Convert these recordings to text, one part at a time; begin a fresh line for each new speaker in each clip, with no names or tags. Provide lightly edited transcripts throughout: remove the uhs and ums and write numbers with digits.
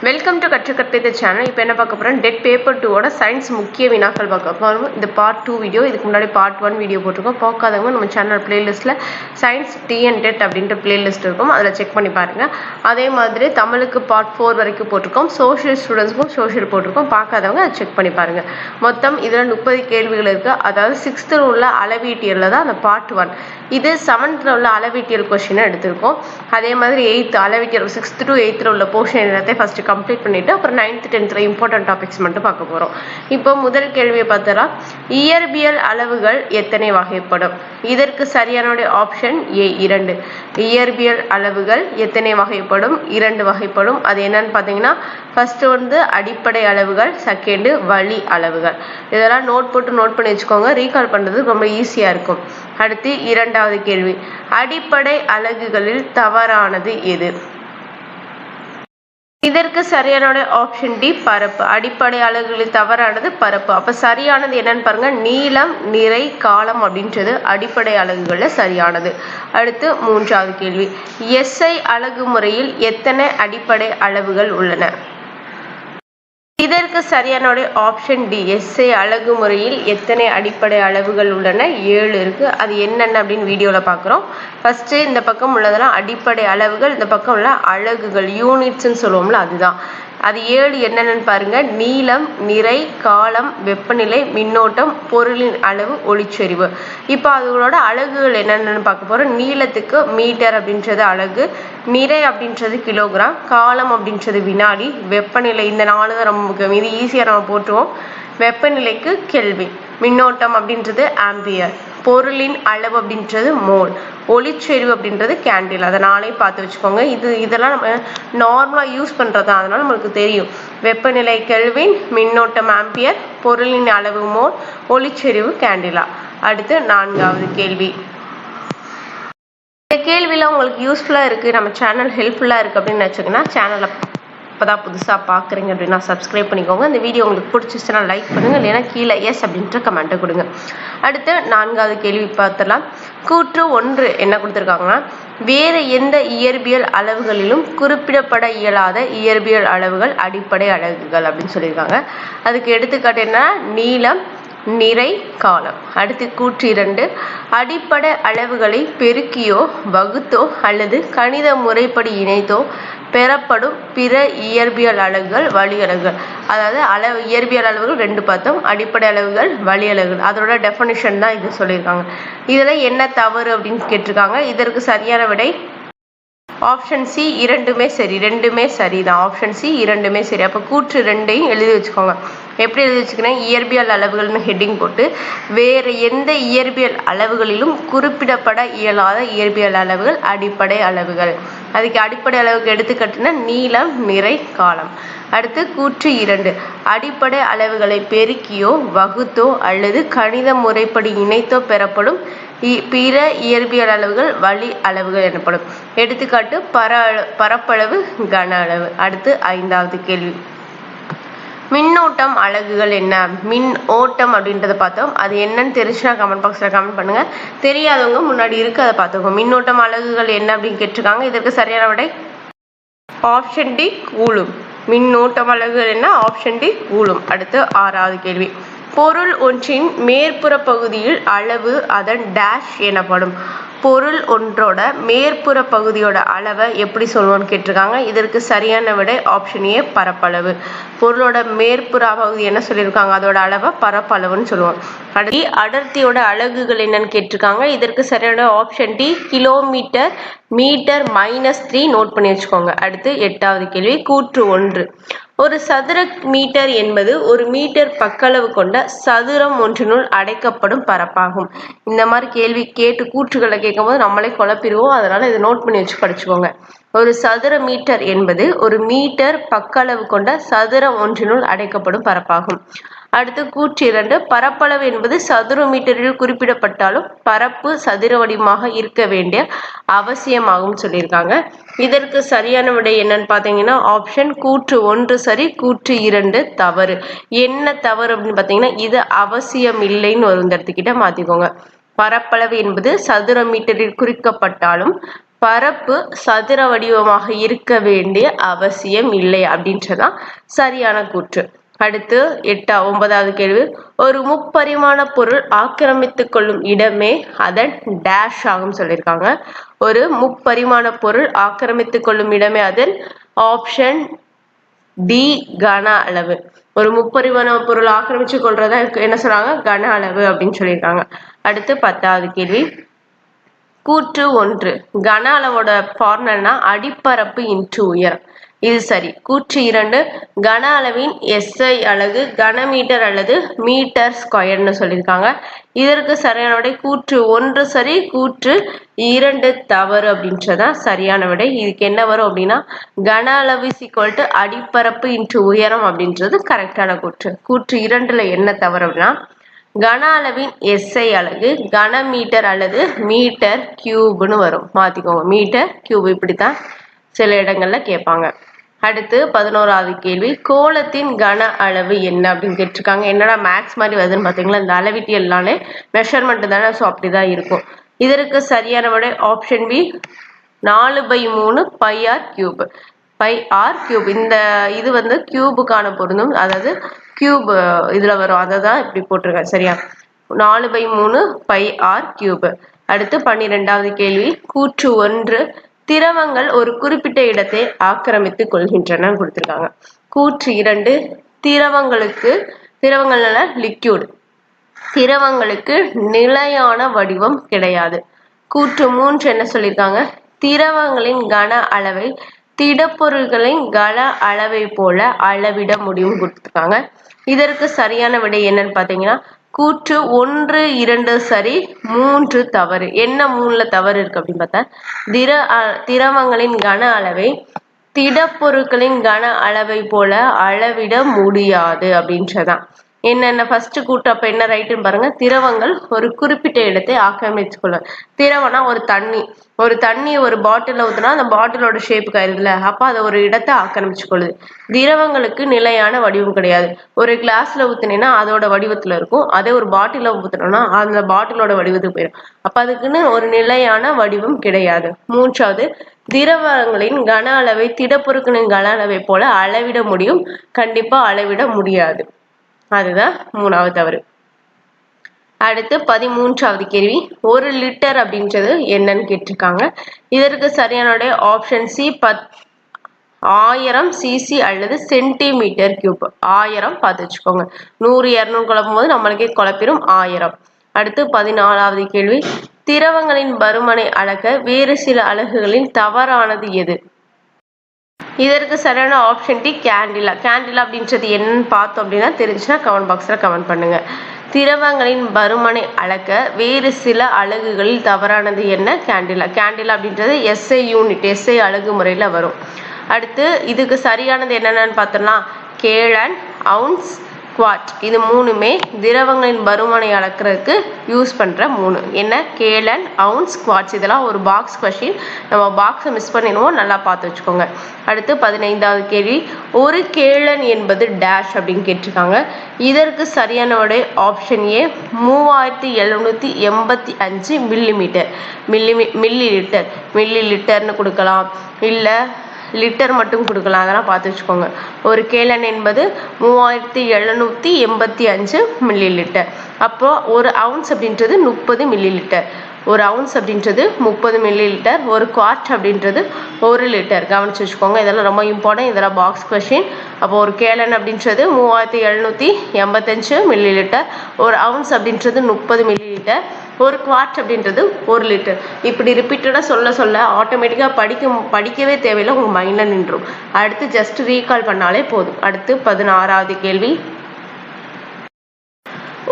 Welcome to கற்றுக்கற்பது channel. இப்போ என்ன பார்க்க போகிறோம், டெட் பேப்பர் 2ஓட சயின்ஸ் முக்கிய வினாக்கள் பார்க்க போகிறோம். இந்த பார்ட் 2 வீடியோ, இதுக்கு முன்னாடி பார்ட் 1 வீடியோ போட்டிருக்கோம். பார்க்காதவங்க நம்ம சேனல் பிளேலிஸ்ட்டில் சயின்ஸ் டிஎன் டெட் அப்படின்ற பிளேலிஸ்ட் இருக்கும், அதில் செக் பண்ணி பாருங்கள். அதே மாதிரி தமிழுக்கு பார்ட் 4 வரைக்கும் போட்டிருக்கோம். சோஷியல் ஸ்டூடெண்ட்ஸ்க்கும் சோஷியல் போட்டிருக்கோம், பார்க்காதவங்க அதை செக் பண்ணி பாருங்கள். மொத்தம் இதில் 30 கேள்விகள் இருக்குது. அதாவது 6th உள்ள அளவீட்டியலில் தான் அந்த பார்ட் 1. இது 7th உள்ள அளவீட்டியல் கொஸ்டினை எடுத்திருக்கோம். அதே மாதிரி 8th அளவீட்டியல் 6th to 8th உள்ள போர்ஷன் எல்லாத்தையும் ஃபஸ்ட்டு கம்ப்ளீட் பண்ணிவிட்டு அப்புறம் 9th 10th இம்பார்ட்டன்ட் டாபிக்ஸ் மட்டும் பார்க்க போகிறோம். இப்போ முதல் கேள்வியை பார்த்தா, இயற்பியல் அளவுகள் எத்தனை வகைப்படும்? இதற்கு சரியான ஆப்ஷன் ஏ 2. இயற்பியல் அளவுகள் எத்தனை வகைப்படும்? 2 வகைப்படும். அது என்னன்னு பார்த்தீங்கன்னா, ஃபர்ஸ்ட் அடிப்படை அளவுகள், செகண்டு வழி அளவுகள். இதெல்லாம் நோட் பண்ணி வச்சுக்கோங்க, ரீகால் பண்ணுறது ரொம்ப ஈஸியாக இருக்கும். அடுத்து 2வது கேள்வி, அடிப்படை அலகுகளில் தவறானது எது? இதற்கு சரியான ஆப்ஷன் டி பரப்பு. அடிப்படை அலகுகளில் தவறானது பரப்பு. அப்போ சரியானது என்னன்னு பாருங்க, நீளம், நிறை, காலம் அப்படின்றது அடிப்படை அலகுகளில் சரியானது. அடுத்து 3வது கேள்வி, எஸ்ஐ அலகு முறையில் எத்தனை அடிப்படை அளவுகள் உள்ளன? இதற்கு சரியான ஆப்ஷன் டி, எஸ்ஐ அலகு முறையில் எத்தனை அடிப்படை அளவுகள் உள்ளன? 7 இருக்கு. அது என்னென்ன அப்படின்னு வீடியோவில் பார்க்குறோம். ஃபர்ஸ்ட் இந்த பக்கம் உள்ளதெல்லாம் அடிப்படை அளவுகள், இந்த பக்கம் உள்ள அலகுகள், யூனிட்ஸ்ன்னு சொல்லுவோம்ல, அதுதான். அது 7 என்னென்னு பாருங்க, நீளம், நிறை, காலம், வெப்பநிலை, மின்னோட்டம், பொருளின் அளவு, ஒளிச்செறிவு. இப்போ அதோட அலகுகள் என்னென்னு பார்க்க போறோம். நீளத்துக்கு மீட்டர் அப்படின்றது அலகு, நிறை அப்படின்றது கிலோகிராம், காலம் அப்படின்றது வினாடி, வெப்பநிலை இந்த 4 தான் ரொம்ப முக்கியம். இது ஈஸியாக நம்ம போட்டுருவோம். வெப்பநிலைக்கு கெல்வின், மின்னோட்டம் அப்படின்றது ஆம்பியர், பொருளின் அளவு அப்படின்றது மோல், ஒளிச்செறிவு அப்படின்றது கேண்டில். அதை நாளே பார்த்து வச்சுக்கோங்க. இதெல்லாம் நம்ம நார்மலாக யூஸ் பண்ணுறது, அதனால நம்மளுக்கு தெரியும். வெப்பநிலை கெல்வின், மின்னோட்டம் ஆம்பியர், பொருளின் அளவு மோல், ஒளிச்செறிவு கேண்டிலா. அடுத்து 4வது கேள்வி. இந்த கேள்வியில் உங்களுக்கு யூஸ்ஃபுல்லாக இருக்குது, நம்ம சேனல் ஹெல்ப்ஃபுல்லாக இருக்குது அப்படின்னு நினச்சிங்கன்னா, சேனலை இப்போதான் புதுசாக பார்க்குறீங்க அப்படின்னா சப்ஸ்கிரைப் பண்ணிக்கோங்க. இந்த வீடியோ உங்களுக்கு பிடிச்சிச்சுன்னா லைக் பண்ணுங்கள், இல்லைன்னா கீழே எஸ் அப்படின்ற கமெண்ட்டை கொடுங்க. அடுத்து 4வது கேள்வி பார்த்துடலாம். கூற்று 1 என்ன கொடுத்துருக்காங்கன்னா, வேறு எந்த இயற்பியல் அளவுகளிலும் குறிப்பிடப்பட இயலாத இயற்பியல் அளவுகள் அடிப்படை அலகுகள் அப்படின்னு சொல்லியிருக்காங்க. அதுக்கு எடுத்துக்காட்டு என்ன? நீளம், நிறை, காலம். அடுத்து கூற்று 2, அடிப்படை அளவுகளை பெருக்கியோ வகுத்தோ அல்லது கணித முறைப்படி இணைத்தோ பெறப்படும் பிற இயற்பியல் அலகுகள் வழி அலகுகள். அதாவது இயற்பியல் அளவுகள் 2 பார்த்தோம், அடிப்படை அளவுகள், வழி அலகுகள். அதோட டெஃபனிஷன் தான் இது சொல்லியிருக்காங்க. இதில் என்ன தவறு அப்படின்னு கேட்டிருக்காங்க. இதற்கு சரியான விடை ஆப்ஷன் சி 2மே சரி. 2மே சரிதான். ஆப்ஷன் சி 2மே சரி. அப்போ கூற்று 2ஐயும் எழுதி வச்சுக்கோங்க. எப்படி எழுதி வச்சுக்கிறேன்? இயற்பியல் அளவுகள்னு ஹெட்டிங் போட்டு, வேறு எந்த இயற்பியல் அளவுகளிலும் குறிப்பிடப்பட இயலாத இயற்பியல் அளவுகள் அடிப்படை அளவுகள். அதுக்கு அடிப்படை அளவுக்கு எடுத்துக்காட்டுனா நீளம், நிறை, காலம். அடுத்து கூற்று 2, அடிப்படை அளவுகளை பெருக்கியோ வகுத்தோ அல்லது கணித முறைப்படி இணைத்தோ பெறப்படும் பிற இயற்பியல் அளவுகள் வழி அளவுகள் எனப்படும். எடுத்துக்காட்டு பரப்பளவு, கன அளவு. அடுத்து 5வது கேள்வி, மின்னோட்டம் அலகுகள் என்ன? மின் ஓட்டம் அப்படின்றத பார்த்தோம். அது என்னன்னு தெரிஞ்சுன்னா கமெண்ட் பாக்ஸில் கமெண்ட் பண்ணுங்க. தெரியாதவங்க முன்னாடி இருக்கு, அதை பார்த்துக்கோங்க. மின்னோட்டம் அலகுகள் என்ன அப்படின்னு கேட்டிருக்காங்க. இதற்கு சரியான விடை ஆப்ஷன் டி கூலும். மின்னோட்டம் அலகுகள் என்ன? Option D coulomb. அடுத்து 6வது கேள்வி, பொருள் ஒன்றின் மேற்புற பகுதியில் அளவு அதன் டேஷ் எனப்படும். பொருள் ஒன்றோட மேற்புற பகுதியோட அளவை எப்படி சொல்லுவோம்னு கேட்டிருக்காங்க. இதற்கு சரியான விடை ஆப்ஷன் ஏ பரப்பளவு. பொருளோட மேற்புற பகுதி என்ன சொல்லியிருக்காங்க, அதோட அளவை பரப்பளவுன்னு சொல்லுவோம். அடுத்து அடர்த்தியோட அலகுகள் என்னன்னு கேட்டிருக்காங்க. இதற்கு சரியான option D kilometre, metre -3 note பண்ணி வச்சுக்கோங்க. அடுத்து 8வது கேள்வி, கூற்று 1, ஒரு சதுர மீட்டர் என்பது ஒரு மீட்டர் பக்களவு கொண்ட சதுரம் ஒன்றினுள் அடைக்கப்படும் பரப்பாகும். இந்த மாதிரி கேள்வி கேட்டு கூற்றுகளை கேட்கும்போது நம்மளே குழப்பிடுவோம், அதனால இதை நோட் பண்ணி வச்சு படிச்சுக்கோங்க. ஒரு சதுர மீட்டர் என்பது ஒரு மீட்டர் பக்களவு கொண்ட சதுரம் ஒன்றினுள் அடைக்கப்படும் பரப்பாகும். அடுத்து கூற்று 2, பரப்பளவு என்பது சதுர மீட்டரில் குறிப்பிடப்பட்டாலும் பரப்பு சதுர வடிவமாக இருக்க வேண்டிய அவசியமாகும் சொல்லியிருக்காங்க. இதற்கு சரியான விடை என்னன்னு பார்த்தீங்கன்னா ஆப்ஷன் கூற்று 1 சரி, கூற்று 2 தவறு. என்ன தவறு அப்படின்னு பார்த்தீங்கன்னா, இது அவசியம் இல்லைன்னு ஒரு இடத்துக்கிட்ட மாற்றிக்கோங்க. பரப்பளவு என்பது சதுர மீட்டரில் குறிக்கப்பட்டாலும் பரப்பு சதுர வடிவமாக இருக்க வேண்டிய அவசியம் இல்லை அப்படின்றதான் சரியான கூற்று. அடுத்து 9வது கேள்வி, ஒரு முப்பரிமாண பொருள் ஆக்கிரமித்துக் கொள்ளும் இடமே அதன் டேஷ் ஆகும் சொல்லியிருக்காங்க. ஒரு முப்பரிமாண பொருள் ஆக்கிரமித்துக் கொள்ளும் இடமே அதன் ஆப்ஷன் டி கன அளவு. ஒரு முப்பரிமாண பொருள் ஆக்கிரமிச்சு கொள்றதா என்ன சொல்றாங்க, கன அளவு அப்படின்னு சொல்லியிருக்காங்க. அடுத்து 10வது கேள்வி, கூற்று 1 கன அளவோட ஃபார்முலா அடிப்பரப்பு இன்டு உயரம். இது சரி. கூற்று 2 கன அளவின் SI அலகு கனமீட்டர் அல்லது மீட்டர் ஸ்கொயர்னு சொல்லியிருக்காங்க. இதற்கு சரியான விடை கூற்று 1 சரி, கூற்று 2 தவறு அப்படின்றதான் சரியான விடை. இதுக்கு என்ன வரும் அப்படின்னா கன அளவு = அடிப்பரப்பு இன்டு உயரம் அப்படின்றது கரெக்டான கூற்று. கூற்று 2ல என்ன தவறு அப்படின்னா கன அளவின் SI அலகு கனமீட்டர் அல்லது மீட்டர் கியூப்னு வரும். மாத்திக்கோங்க, மீட்டர் கியூப் இப்படித்தான் சில இடங்கள்ல கேட்பாங்க. அடுத்து 11வது கேள்வி, கோளத்தின் கன அளவு என்ன அப்படின்னு கேட்டிருக்காங்க. என்னடா மேக்ஸ் மாதிரி வருதுன்னு பார்த்தீங்களா, இந்த அளவீட்டு எல்லாமே மெஷர்மெண்ட் தானே, ஸோ அப்படிதான் இருக்கும். இதற்கு சரியான விடை option B 4/3 πr cube. πr cube இந்த இது வந்து கியூபுக்கான பொருந்தும், அதாவது கியூப் இதுல வரும், அதை தான் இப்படி போட்டிருக்கேன். சரியா, 4/3 πr கியூப். அடுத்து 12வது கேள்வி, கூற்று 1 திரவங்கள் ஒரு குறிப்பிட்ட இடத்தை ஆக்கிரமித்துக் கொள்கின்றன கொடுத்திருக்காங்க. கூற்று 2 திரவங்கள்ல லிக்யூட், திரவங்களுக்கு நிலையான வடிவம் கிடையாது. கூற்று 3 என்ன சொல்லியிருக்காங்க, திரவங்களின் கன அளவை திடப்பொருள்களின் கன அளவை போல அளவிட முடியும் கொடுத்திருக்காங்க. இதற்கு சரியான விடை என்னன்னு பார்த்தீங்கன்னா கூற்று 1, 2 சரி, 3 தவறு. என்ன 3ல தவறு இருக்கு அப்படின்னு பார்த்தா திரவங்களின் கன அளவை திடப்பொருட்களின் கன அளவை போல அளவிட முடியாது அப்படின்றதான். என்னென்ன ஃபர்ஸ்ட் கூட்டு அப்ப என்ன ரைட்டுன்னு பாருங்க. திரவங்கள் ஒரு குறிப்பிட்ட இடத்தை ஆக்கிரமித்துக் கொள்ளும். திரவம்னா ஒரு தண்ணி ஒரு பாட்டில ஊத்துனா அந்த பாட்டிலோட ஷேப்புக்கு ஆயிருதுல, அப்ப அதை ஒரு இடத்தை ஆக்கிரமிச்சு கொள்ளுது. திரவங்களுக்கு நிலையான வடிவம் கிடையாது. ஒரு கிளாஸ்ல ஊத்துனீங்கன்னா அதோட வடிவத்துல இருக்கும், அதே ஒரு பாட்டில ஊத்துனோம்னா அந்த பாட்டிலோட வடிவத்துக்கு போயிடும். அப்ப அதுக்குன்னு ஒரு நிலையான வடிவம் கிடையாது. 3வது திரவங்களின் கன அளவை திடப்பொருட்களின் கன அளவை போல அளவிட முடியும், கண்டிப்பா அளவிட முடியாது. அதுதான் 3வது தவறு. அடுத்து 13வது கேள்வி, 1 லிட்டர் அப்படின்றது என்னன்னு கேட்டிருக்காங்க. இதற்கு சரியான ஆப்ஷன் சி 1000 cc அல்லது சென்டிமீட்டர் கியூப். 1000 பார்த்து வச்சுக்கோங்க, 100 200 குழப்பும் போது நம்மளுக்கே குழப்பிடும் 1000. அடுத்து 14வது கேள்வி, திரவங்களின் பருமனை அளக்க வேறு சில அலகுகளின் தவறானது எது? இதற்கு சரியான ஆப்ஷன் டி கேண்டிலா. கேண்டிலா அப்படின்றது என்னன்னு பார்த்தோம் அப்படின்னா தெரிஞ்சுன்னா கமெண்ட் பாக்ஸ்ல கமெண்ட் பண்ணுங்க. திரவங்களின் பருமனை அளக்க வேறு சில அலகுகளில் தவறானது என்ன? கேண்டிலா. கேண்டிலா அப்படின்றது SI யூனிட், SI அலகு முறையில வரும். அடுத்து இதுக்கு சரியானது என்னென்னு பார்த்தோம்னா கேலன், அவுன்ஸ், குவாட். இது 3மே திரவங்களின் பருமனை அளக்கிறதுக்கு யூஸ் பண்ற 3. என்ன? Gallon, ounce, quartz. இதெல்லாம் ஒரு பாக்ஸ் கொஸ்டின், நம்ம பாக்ஸை மிஸ் பண்ணிடுவோம், நல்லா பார்த்து வச்சுக்கோங்க. அடுத்து 15வது கேள்வி, 1 கேலன் என்பது டேஷ் அப்படின்னு கேட்டிருக்காங்க. இதற்கு சரியான ஆப்ஷன் ஏ 3785 மில்லிமீட்டர். மில்லி லிட்டர்னு கொடுக்கலாம், இல்லை லிட்டர் மட்டும் கொடுக்கலாம், அதெல்லாம் பார்த்து வச்சுக்கோங்க. ஒரு கேலன் என்பது 3785 மில்லி லிட்டர். அப்போ ஒரு அவுன்ஸ் அப்படின்றது 30 மில்லி லிட்டர். ஒரு அவுன்ஸ் அப்படின்றது 30 மில்லி லிட்டர். ஒரு குவார்ட் அப்படின்றது 1 லிட்டர். கவனிச்சு வச்சுக்கோங்க, இதெல்லாம் ரொம்ப இம்பார்ட்டன்ட், இதெல்லாம் பாக்ஸ் கொஸ்டின். அப்போ ஒரு கேலன் அப்படின்றது 3785 மில்லி லிட்டர். ஒரு அவுன்ஸ் அப்படின்றது 30 மில்லி லிட்டர். ஒரு குவார்ட் அப்படின்றது 1 லிட்டர். இப்படி ரிப்பீட்டடாக சொல்ல ஆட்டோமேட்டிக்காக படிக்கவே தேவையில்லை, உங்கள் மைண்டில் நின்றும். அடுத்து ஜஸ்ட் ரீகால் பண்ணாலே போதும். அடுத்து 16வது கேள்வி,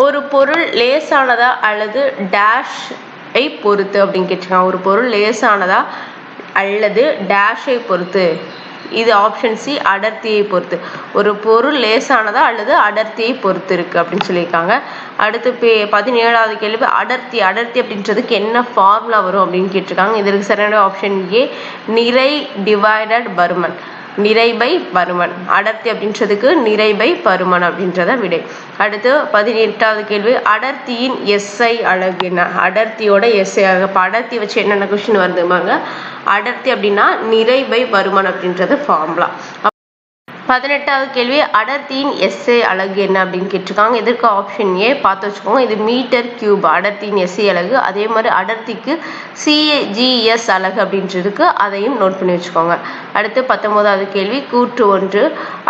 ஒரு பொருள் லேசானதா அல்லது டேஷை பொறுத்து அப்படின்னு கேட்டிருக்காங்க. ஒரு பொருள் லேசானதா அல்லது டேஷை பொறுத்து. இது ஆப்ஷன் சி அடர்த்தியை பொறுத்து. ஒரு பொருள் லேசானதா அல்லது அடர்த்தியை பொறுத்து இருக்கு அப்படின்னு சொல்லியிருக்காங்க. அடுத்து 17வது கேள்வி, அடர்த்தி அப்படின்றதுக்கு என்ன ஃபார்முலா வரும் அப்படின்னு கேட்டிருக்காங்க. இதற்கு சரியான ஆப்ஷன் ஏ நிறை டிவைடட் பருமன். நிறை பை பருமன். அடர்த்தி அப்படின்றதுக்கு நிறை பை பருமன் அப்படின்றத விடை. அடுத்து 18வது கேள்வி, அடர்த்தியின் SI அலகு என்ன? அடர்த்தியோட SI அலகு. இப்போ அடர்த்தி வச்சு என்னென்ன கொஸ்டின் வருதுமாங்க? அடர்த்தி அப்படின்னா நிறை பை பருமன் அப்படின்றது ஃபார்முலா. 18வது கேள்வி, அடர்த்தியின் SI அலகு என்ன அப்படின்னு கேட்டிருக்காங்க. இதற்கு ஆப்ஷன் ஏ பார்த்து வச்சுக்கோங்க. இது மீட்டர் கியூப் அடர்த்தியின் SI அலகு. அதே மாதிரி அடர்த்திக்கு CGS அலகு அப்படின்றதுக்கு அதையும் நோட் பண்ணி வச்சுக்கோங்க. அடுத்து 19வது கேள்வி, கூற்று 1,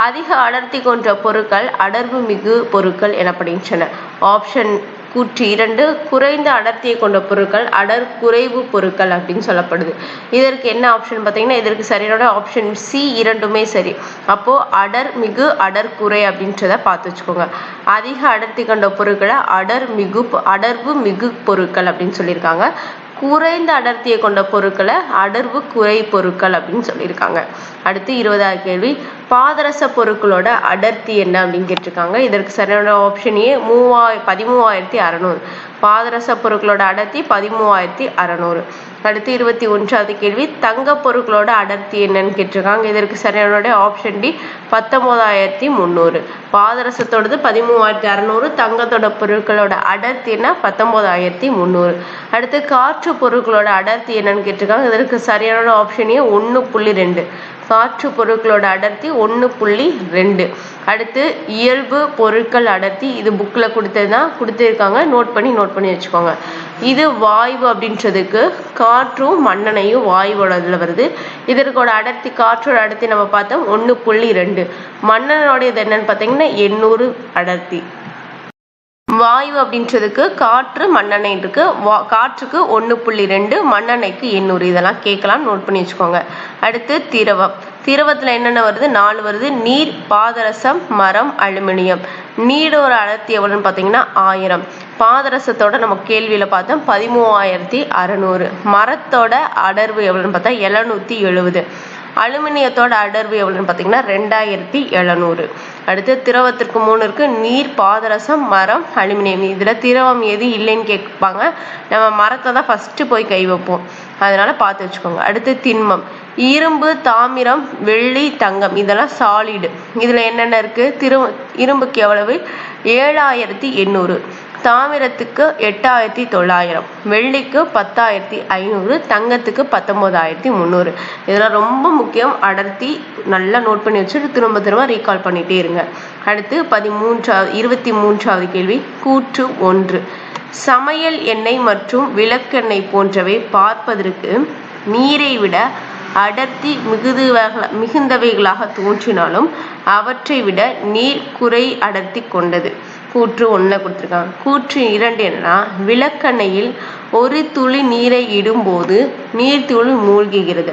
அதிக அடர்த்தி கொண்ட பொருட்கள் அடர்வு மிகு பொருட்கள் எனப்படுகின்றன. ஆப்ஷன் கூற்று 2, குறைந்த அடர்த்தியை கொண்ட பொருட்கள் அடர் குறைவு பொருட்கள் அப்படின்னு சொல்லப்படுது. இதற்கு என்ன ஆப்ஷன் பார்த்தீங்கன்னா, இதற்கு சரியான ஆப்ஷன் சி இரண்டுமே சரி. அப்போ அடர் மிகு அடர் குறை அப்படின்றத பார்த்து வச்சுக்கோங்க. அதிக அடர்த்தி கொண்ட பொருட்களை அடர்வு மிகு பொருட்கள் அப்படின்னு சொல்லியிருக்காங்க. குறைந்த அடர்த்தியை கொண்ட பொருட்களை அடர்வு குறை பொருட்கள் அப்படின்னு சொல்லியிருக்காங்க. அடுத்து 20வது கேள்வி, பாதரச பொருட்களோட அடர்த்தி என்ன அப்படின்னு கேட்டிருக்காங்க. இதற்கு சரியான ஆப்ஷன் ஏ 13,600. பாதரச பொருட்களோட அடர்த்தி 13,600. அடுத்து 21வது கேள்வி, தங்க பொருட்களோட அடர்த்தி என்னன்னு கேட்டிருக்காங்க. இதற்கு சரியான ஆப்ஷன் டி 19,300. பாதரசத்தோடது 13,600, தங்கத்தோட பொருட்களோட அடர்த்தி என்ன 19,300. அடுத்து காற்று பொருட்களோட அடர்த்தி என்னன்னு கேட்டிருக்காங்க. இதற்கு சரியான ஆப்ஷன் ஏ 1.2. காற்று பொருட்களோட அடர்த்தி 1.2. அடுத்து இயல்பு பொருட்கள் அடர்த்தி, இது புக்கில் கொடுத்துருக்காங்க, நோட் பண்ணி வச்சுக்கோங்க. இது வாயு அப்படின்றதுக்கு காற்றும் மண்ணெண்ணையும் வாயுவோட இதில் வருது. இதற்கோட அடர்த்தி, காற்றோட அடர்த்தி நம்ம பார்த்தோம் 1.2. மண்ணெண்ணோடையது என்னன்னு பார்த்தீங்கன்னா 800 அடர்த்தி. வாயு அப்படின்றதுக்கு காற்று மண்ணெண்ணெய் இருக்கு. காற்றுக்கு 1.2, மண்ணெண்ணெய்க்கு 800. இதெல்லாம் கேட்கலாம், நோட் பண்ணி வச்சுக்கோங்க. அடுத்து திரவம். திரவத்தில் என்னென்ன வருது? 4 வருது. நீர், பாதரசம், மரம், அலுமினியம். நீரோட அடர்த்தி எவ்வளோன்னு பார்த்தீங்கன்னா 1000. பாதரசத்தோட நம்ம கேள்வியில் பார்த்தோம் 13,600. மரத்தோட அடர்வு எவ்வளோன்னு பார்த்தா 770. அலுமினியத்தோட அடர்வு எவ்வளோன்னு பார்த்தீங்கன்னா 2,700. அடுத்து திரவத்திற்கு 3 இருக்கு. நீர், பாதரசம், மரம், அலுமினியம். இதில் திரவம் எது இல்லைன்னு கேட்பாங்க. நம்ம மரத்தை தான் ஃபஸ்ட்டு போய் கை வைப்போம், அதனால பார்த்து வச்சுக்கோங்க. அடுத்து திண்மம். இரும்பு, தாமிரம், வெள்ளி, தங்கம் இதெல்லாம் சாலிடு. இதில் என்னென்ன இருக்குது? இரும்புக்கு எவ்வளவு? 7,800. தாமிரத்துக்கு 8,900. வெள்ளிக்கு 10,500. தங்கத்துக்கு 19,300. இதெல்லாம் ரொம்ப முக்கியம். அடர்த்தி நல்லா நோட் பண்ணி வச்சுட்டு திரும்ப ரீகால் பண்ணிட்டே இருங்க. அடுத்து 23வது கேள்வி, கூற்று 1, சமையல் எண்ணெய் மற்றும் விளக்கெண்ணெய் போன்றவை பார்ப்பதற்கு நீரை விட அடர்த்தி மிகுந்தவைகளாக தோன்றினாலும் அவற்றை விட நீர் குறை அடர்த்தி கொண்டது. கூற்று 1 கொடுத்துருக்காங்க. கூற்று 2 என்னன்னா, விளக்கெண்ணெயில் ஒரு துளி நீரை இடும்போது நீர்த்துளி மூழ்குகிறது.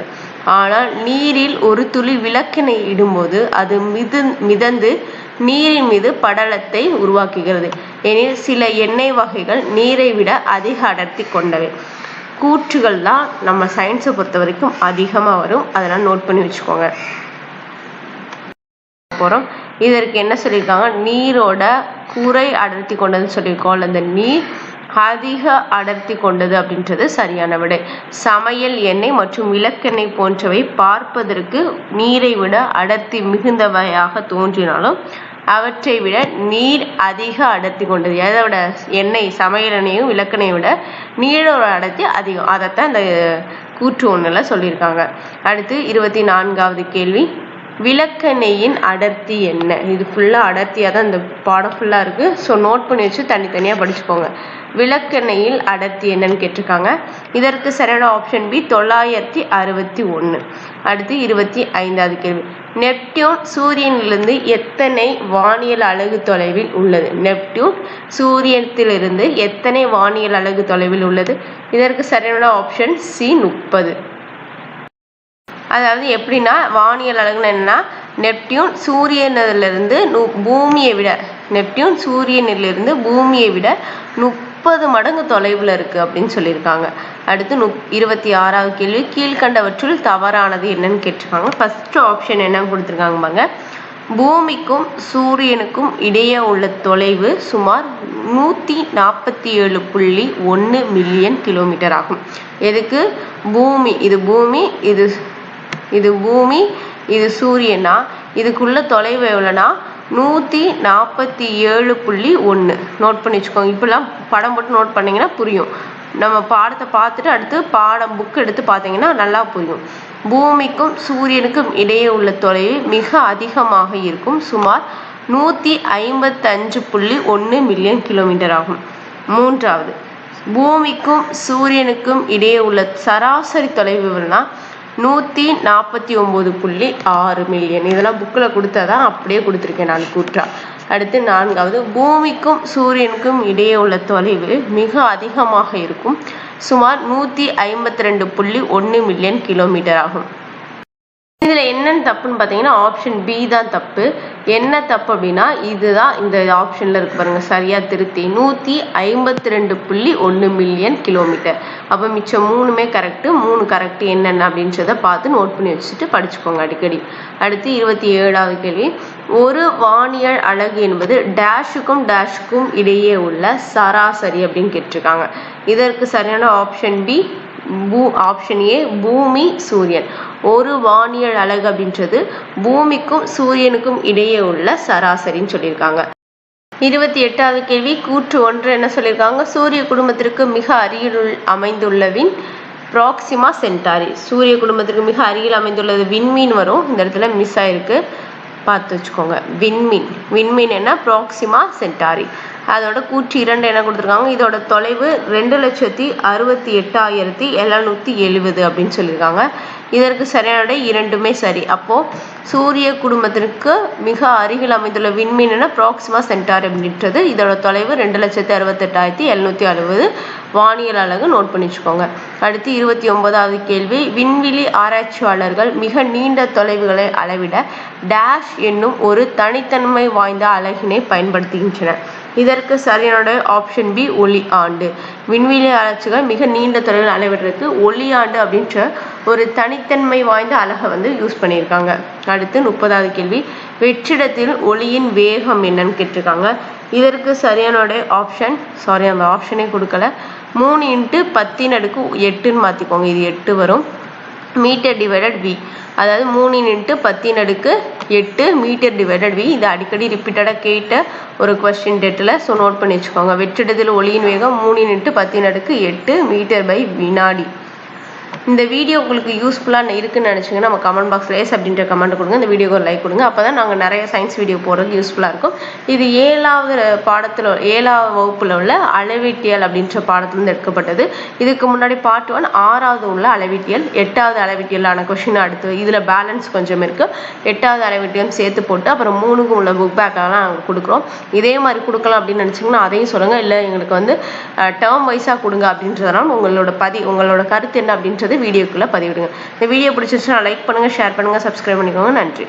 ஆனால் நீரில் ஒரு துளி விளக்கெண்ணெய் இடும்போது அது மிதந்து நீரின் மீது படலத்தை உருவாக்குகிறது. எனில் சில எண்ணெய் வகைகள் நீரை விட அதிக அடர்த்தி கொண்டவை. கூற்றுகள் தான் நம்ம சயின்ஸை பொறுத்த வரைக்கும் அதிகமாக வரும், அதெல்லாம் நோட் பண்ணி வச்சுக்கோங்க. போகிறோம். இதற்கு என்ன சொல்லியிருக்காங்க? நீரோட குறை அடர்த்தி கொண்டதுன்னு சொல்லியிருக்கோம். அந்த நீர் அதிக அடர்த்தி கொண்டது அப்படின்றது சரியான விடை. சமையல் எண்ணெய் மற்றும் விளக்கெண்ணெய் போன்றவை பார்ப்பதற்கு நீரை விட அடர்த்தி மிகுந்தவையாக தோன்றினாலும் அவற்றை விட நீர் அதிக அடர்த்தி கொண்டது. எதை விட? எண்ணெய், சமையல் எண்ணெயும் விளக்கெண்ணையை விட நீரோட அடர்த்தி அதிகம். அதைத்தான் இந்த கூற்று 1ல சொல்லியிருக்காங்க. அடுத்து 24வது கேள்வி, விளக்கெண்ணெயின் அடர்த்தி என்ன? இது ஃபுல்லாக அடர்த்தியாக தான் இந்த பாடம் ஃபுல்லாக இருக்குது. ஸோ நோட் பண்ணி வச்சு தனித்தனியாக படிச்சுக்கோங்க. விளக்கெண்ணெயில் அடர்த்தி என்னன்னு கேட்டிருக்காங்க. இதற்கு சரியான ஆப்ஷன் பி 961. அடுத்து 25வது கேள்வி, நெப்டியூன் சூரியனிலிருந்து எத்தனை வானியல் அலகு தொலைவில் உள்ளது? நெப்டியூன் சூரியனிலிருந்து எத்தனை வானியல் அலகு தொலைவில் உள்ளது? இதற்கு சரியான ஆப்ஷன் சி 30. அதாவது எப்படின்னா, வானியல் அலகுன்னு என்னன்னா, நெப்டியூன் சூரியனிலிருந்து பூமியை விட 30 மடங்கு தொலைவில் இருக்குது அப்படின்னு சொல்லியிருக்காங்க. அடுத்து 26வது கேள்வி, கீழ்கண்டவற்றுள் தவறானது என்னன்னு கேட்டிருக்காங்க. ஃபர்ஸ்ட் ஆப்ஷன் என்னன்னு கொடுத்துருக்காங்க பாருங்க. பூமிக்கும் சூரியனுக்கும் இடையே உள்ள தொலைவு சுமார் 147.1 மில்லியன் கிலோமீட்டர் ஆகும். எதுக்கு? பூமி, இது பூமி, இது சூரியனா, இதுக்குள்ள தொலைவு எவ்வளோனா 147.1. நோட் பண்ணி வச்சுக்கோங்க. இப்பெல்லாம் படம் போட்டு நோட் பண்ணிங்கன்னா புரியும். நம்ம பாடத்தை பார்த்துட்டு அடுத்து புக் எடுத்து பார்த்தீங்கன்னா நல்லா புரியும். பூமிக்கும் சூரியனுக்கும் இடையே உள்ள தொலைவு மிக அதிகமாக இருக்கும். சுமார் 155.1 மில்லியன் கிலோமீட்டர் ஆகும். மூன்றாவது, பூமிக்கும் சூரியனுக்கும் இடையே உள்ள சராசரி தொலைவு 149.6 மில்லியன். இதெல்லாம் புக்கில் கொடுத்ததான் அப்படியே கொடுத்துருக்கேன் நான் கூற்றா. அடுத்து நான்காவது, பூமிக்கும் சூரியனுக்கும் இடையே உள்ள தொலைவு மிக அதிகமாக இருக்கும். சுமார் 152.1 மில்லியன் கிலோமீட்டர் ஆகும். இதில் என்னென்னு தப்புன்னு பார்த்தீங்கன்னா ஆப்ஷன் பி தான் தப்பு. என்ன தப்பு அப்படின்னா இதுதான் இந்த ஆப்ஷனில் இருக்கு பாருங்க, சரியாக திருத்தி 152.1 மில்லியன் கிலோமீட்டர். அப்போ மிச்சம் 3மே கரெக்டு. 3 கரெக்டு என்னென்ன அப்படின்றத பார்த்து நோட் பண்ணி வச்சுட்டு படிச்சுக்கோங்க அடிக்கடி. அடுத்து 27வது கேள்வி, ஒரு வானியல் அலகு என்பது டேஷுக்கும் இடையே உள்ள சராசரி அப்படின்னு கேட்டிருக்காங்க. இதற்கு சரியான ஆப்ஷன் பி, ஆப்ஷன் ஏ பூமி சூரியன். ஒரு வானியல் அலகு அப்படின்றது பூமிக்கும் சூரியனுக்கும் இடையே உள்ள சராசரின்னு சொல்லியிருக்காங்க. 28வது கேள்வி, கூற்று 1 என்ன சொல்லியிருக்காங்க? சூரிய குடும்பத்திற்கு மிக அருகில் அமைந்துள்ளவின் ப்ராக்சிமா சென்டாரி. சூரிய குடும்பத்திற்கு மிக அருகில் அமைந்துள்ளது விண்மீன் வரும். இந்த இடத்துல மிஸ் ஆயிருக்கு, பார்த்து வச்சுக்கோங்க. விண்மீன் என்ன? Proxima Centauri. அதோட கூற்று 2 என்ன கொடுத்துருக்காங்க? இதோட தொலைவு 2,68,770 அப்படின்னு சொல்லியிருக்காங்க. இதற்கு சரியான 2மே சரி. அப்போது சூரிய குடும்பத்திற்கு மிக அருகில் அமைந்துள்ள விண்மீன் ப்ராக்சிமா சென்டாரி அப்படின்றது. இதோட தொலைவு 2,68,770 வானியல் அலகு. நோட் பண்ணி வச்சுக்கோங்க. அடுத்து 29வது கேள்வி, விண்வெளி ஆராய்ச்சியாளர்கள் மிக நீண்ட தொலைவுகளை அளவிட டேஷ் என்னும் ஒரு தனித்தன்மை வாய்ந்த அலகினை பயன்படுத்துகின்றனர். இதற்கு சரியான ஆப்ஷன் பி, ஒளி ஆண்டு. விண்வெளி ஆராய்ச்சிகள் மிக நீண்ட தொலைவில் அளவிடுறதுக்கு ஒளி ஆண்டு அப்படின்ற ஒரு தனித்தன்மை வாய்ந்த அலகை யூஸ் பண்ணியிருக்காங்க. அடுத்து 30வது கேள்வி, வெற்றிடத்தில் ஒளியின் வேகம் என்னன்னு கேட்டிருக்காங்க. இதற்கு சரியான ஆப்ஷன், அந்த ஆப்ஷனே கொடுக்கல, 3 × 10⁸ மாற்றிக்கோங்க. இது 8 வரும். மீட்டர் டிவைடட் வி, அதாவது 3 × 10⁸ மீட்டர் டிவைடட் வி. இது அடிக்கடி ரிப்பீட்டடாக கேட்ட ஒரு கொஸ்டின் டேட்டில். ஸோ நோட் பண்ணி வச்சுக்கோங்க. வெற்றிடத்தில் ஒளியின் வேகம் 3 × 10⁸ மீட்டர் பை வினாடி. இந்த வீடியோ உங்களுக்கு யூஸ்ஃபுல்லாக இருக்குன்னு நினச்சிங்கன்னா நம்ம கமெண்ட் பாக்ஸில் எஸ் அப்படின்ற கமெண்ட் கொடுங்க. இந்த வீடியோக்கு ஒரு லைக் கொடுங்க. அப்போ தான் நாங்கள் நிறைய சயின்ஸ் வீடியோ போடுறதுக்கு யூஸ்ஃபுல்லாக இருக்கும். இது 7வது வகுப்பில் உள்ள அளவீட்டியல் அப்படின்ற பாடத்துலேருந்து எடுக்கப்பட்டது. இதுக்கு முன்னாடி பார்ட் 1 6வது உள்ள அளவீட்டியல், 8வது அளவீட்டியலான கொஷின் அடுத்து. இதில் பேலன்ஸ் கொஞ்சம் இருக்குது. 8வது அளவீட்டியம் சேர்த்து போட்டு அப்புறம் 3க்கும் உள்ள புக் பேக்கெல்லாம் நாங்கள் கொடுக்குறோம். இதே மாதிரி கொடுக்கலாம் அப்படின்னு நினச்சிங்கன்னா அதையும் சொல்லுங்கள். இல்லை எங்களுக்கு டேர்ம் வைஸாக கொடுங்க அப்படின்றதுனால உங்களோட கருத்து என்ன அப்படின்றது வீடியோக்குள்ளே பதிவிடுங்க. இந்த வீடியோ பிடிச்சிருச்சுன்னா லைக் பண்ணுங்கள், ஷேர் பண்ணுங்கள், சப்ஸ்கிரைப் பண்ணிக்கோங்க. நன்றி.